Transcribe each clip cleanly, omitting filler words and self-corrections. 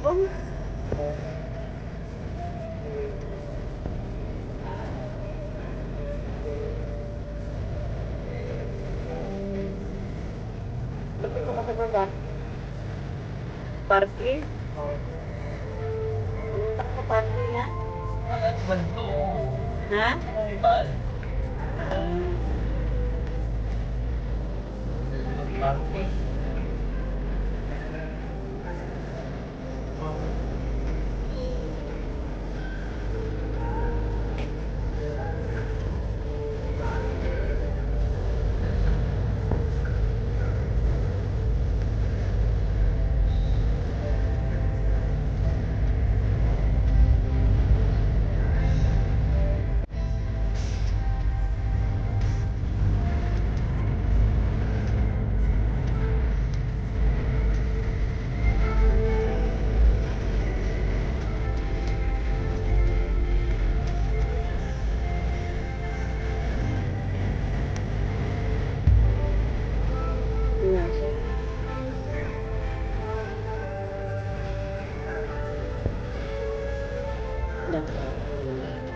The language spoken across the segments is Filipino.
bang? Ba't ito ka sa baba? Parking? Punta ka parking ha? Ha?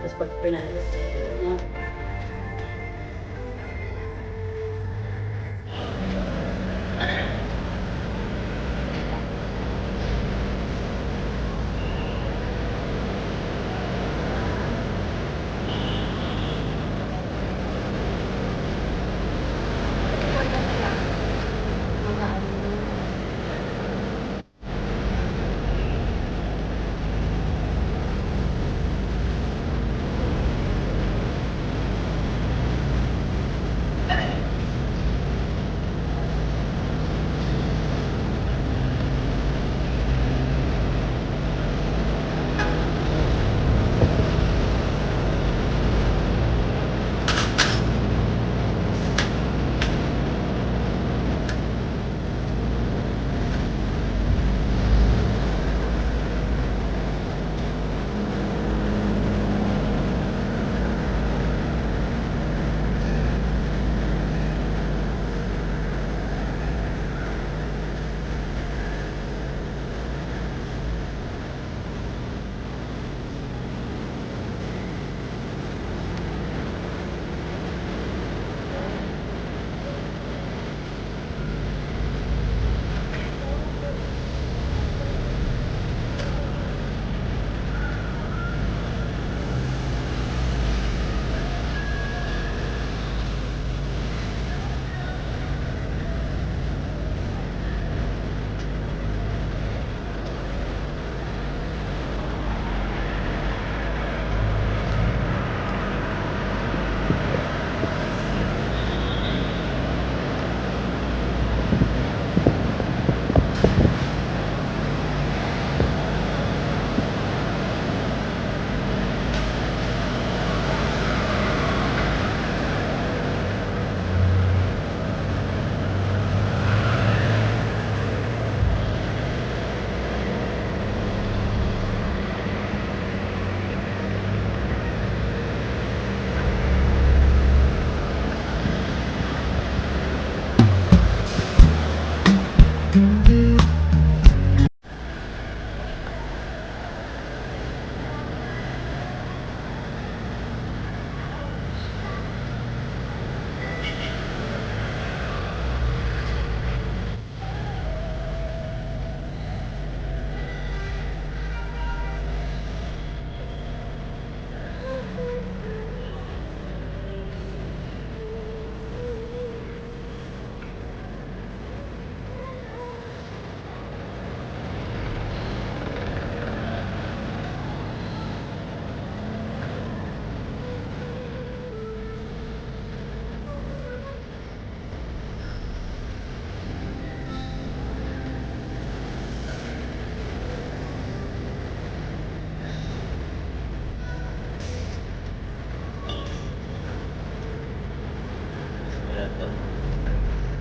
Tapos pag pinalis, no?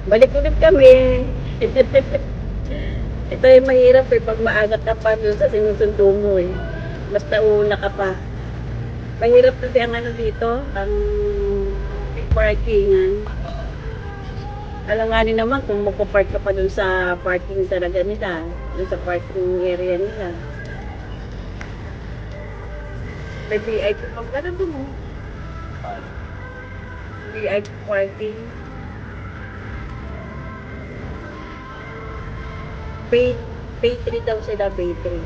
Balik ulit kami. Ito yung mahirap eh, pag maaga ka pa dun sa sinusundo mo eh. Basta una ka pa. Mahirap kasi ang ano dito, ang parkingan. Alanganin naman kung magpa-park ka pa dun sa parking talaga nila. Dun sa parking area nila. May VIP pa ba na mo? VIP parking. Pay 3 daw sila, pay 3.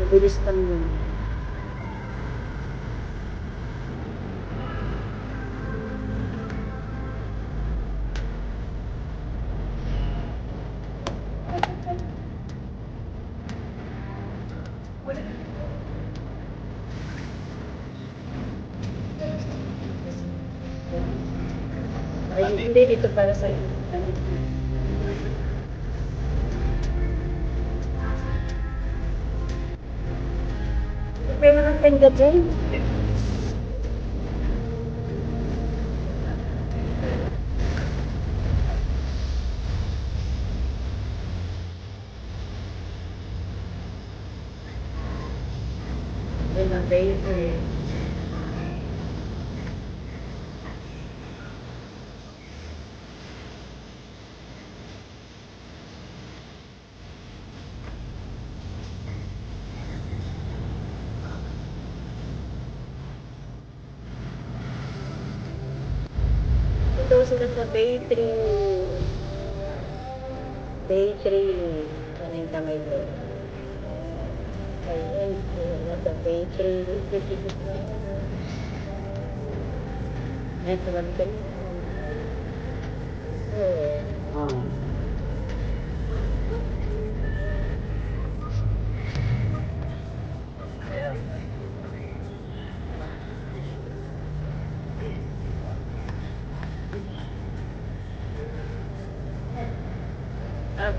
Mabilis lang yun. Ay, hindi dito para sa pero ng tenda dyan. Ayun ang baby. Ito sila sa Bay 3. Bay 3. Ano yung tangay ko? Ayun, nasa Bay 3. Ayan, sabi ka niya. Oo.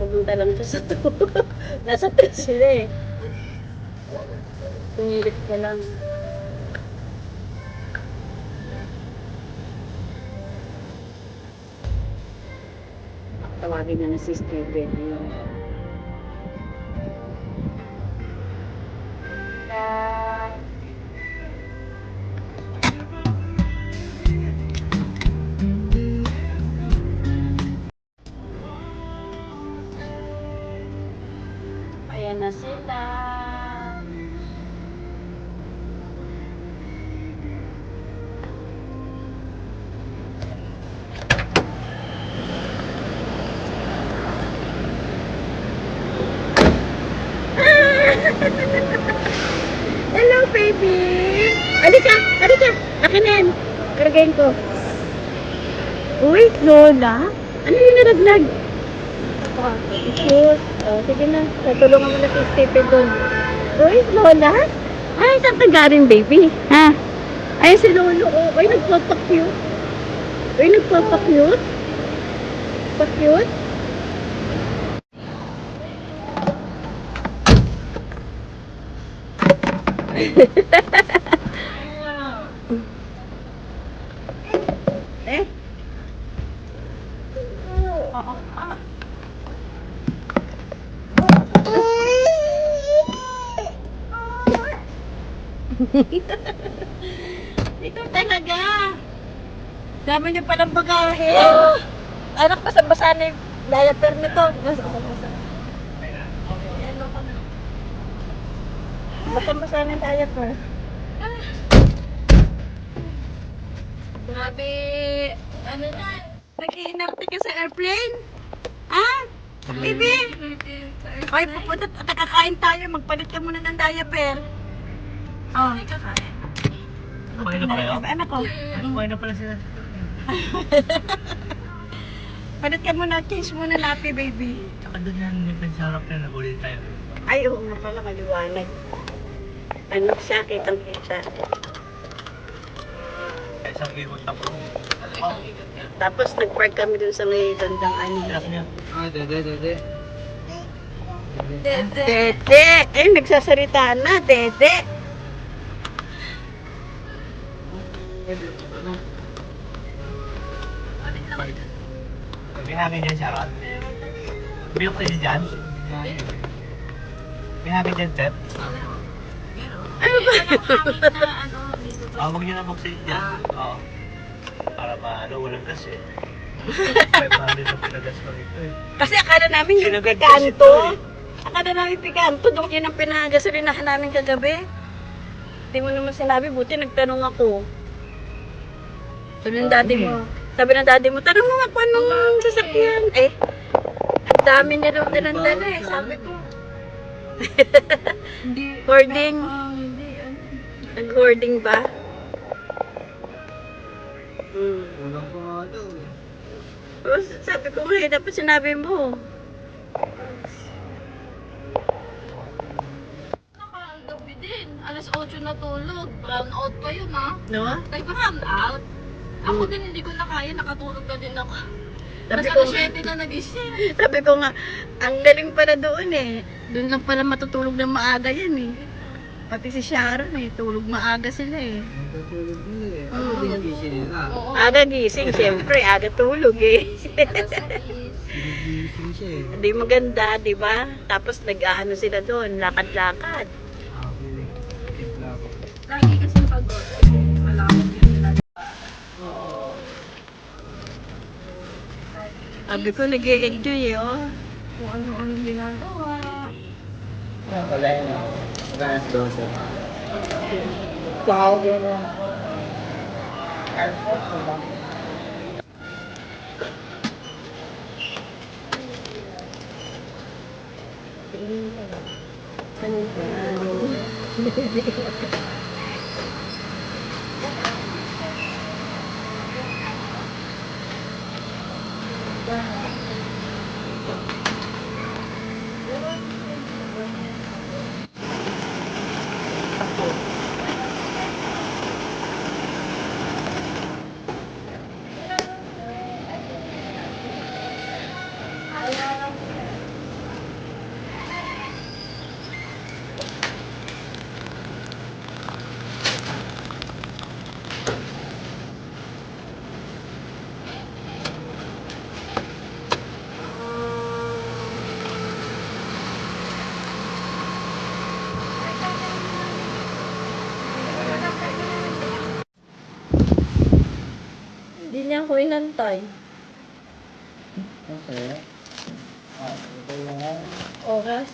Pumunta lang siya sa to. Nasa to sila eh. Pumilit ka lang. Tawagin na si Steven. Ayan na sila. Hello, baby! Alika! Alika! Akin na yan! Karagayin ko. Uy, Lola! Ano yung naraglag? Cute. Oh, sige na. Natulungan mo na si Stephen doon. Uy, Lola! Ay, saan ka galing, baby? Ha? Ay, si Lolo. Oh. Ay, nagpapakyut. Ay, nagpapakyut. Pakyut. Eh? Oo. Ito talaga. Dami niyo palang bagahe. Anak, basa-basa na yung diaper nito. Basa-basa. Basa-basa na yung diaper. Grabe. Ano na? Nag-iinapti ka sa airplane? Ha? Baby? Ay, pupunta at kakain tayo. Magpalit ka muna ng diaper. Oh. Kumain na pa kayo? Anak ko. Kumain na pala sila. Palit ka muna. Change muna natin, baby. Tsaka doon yan, yung pansarap na nabuli tayo. Ay, oo nga pala. Maliwanag. Ano siya? Kitang-kita. Isang ikot na po. Tapos nag-park kami dun sa may bandang ano. Sarap niya. Ah, dede. Dede! Ay, nagsasalita na, Dede! May hangin dyan, Sharon. Biyok tayo dyan. May hangin dyan, Seth. Ano ba? Huwag niyo na buksin dyan. Oo. Para maano, walang gas eh. 500 na pinagas ko rito eh. Kasi akala namin yung Sinagad kasi pikanto. ito eh. Akala namin pikanto. Doon yun ang pinagasolinahan namin kagabi. Hindi mo naman sinabi. Buti nagtanong ako. Sabi ng daddy mo. Sabi ng daddy mo, tanong mo nga kung anong sasakyan. Eh, ang dami niya daw dala eh. Sabi ko. Hoarding. Nag-hoarding ba? Ulang ko nga daw eh. Oh, sabi ko nga, dapat sinabi mo. Gabi din. Alas 8 na tulog. Brown out pa yun, ha? No? Ay, brown out. Ako din hindi ko na kaya. Nakatulog na din ako. Sabi Mas ko, alas 7 na nagising. sabi ko nga, ang galing pala doon eh. Doon lang pala matutulog ng maaga yan eh. Pati si Sharon eh, tulog maaga sila eh. Natutulog nila eh. Ano binigising nila? Oo. Aga gising, siyempre, aga tulog eh. Alas 6. Binigising siya eh. Hindi maganda, di ba? Tapos nag-ano sila doon, lakad-lakad. Ako timpla ko. Lagi kasing pagod. Malawak yun nila. Sabi ko, nag-enjoy eh, oh. Kung ano-ano ginagawa. Wala yun ako. Magkanas 12. Wow, gano'n. Hindi niya ako inantay. Okay. Ito yung Oras.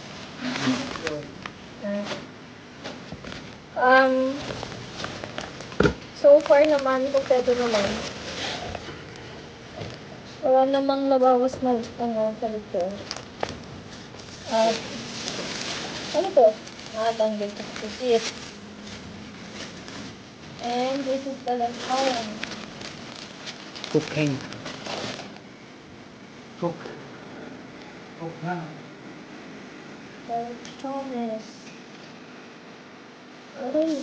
So far naman, kompleto naman. Wala namang nabawas na sa likod. Ano to? Tanggal ko sa tip. And this is the lantayan. cooking. Cook. Cook na. Chones. Ay,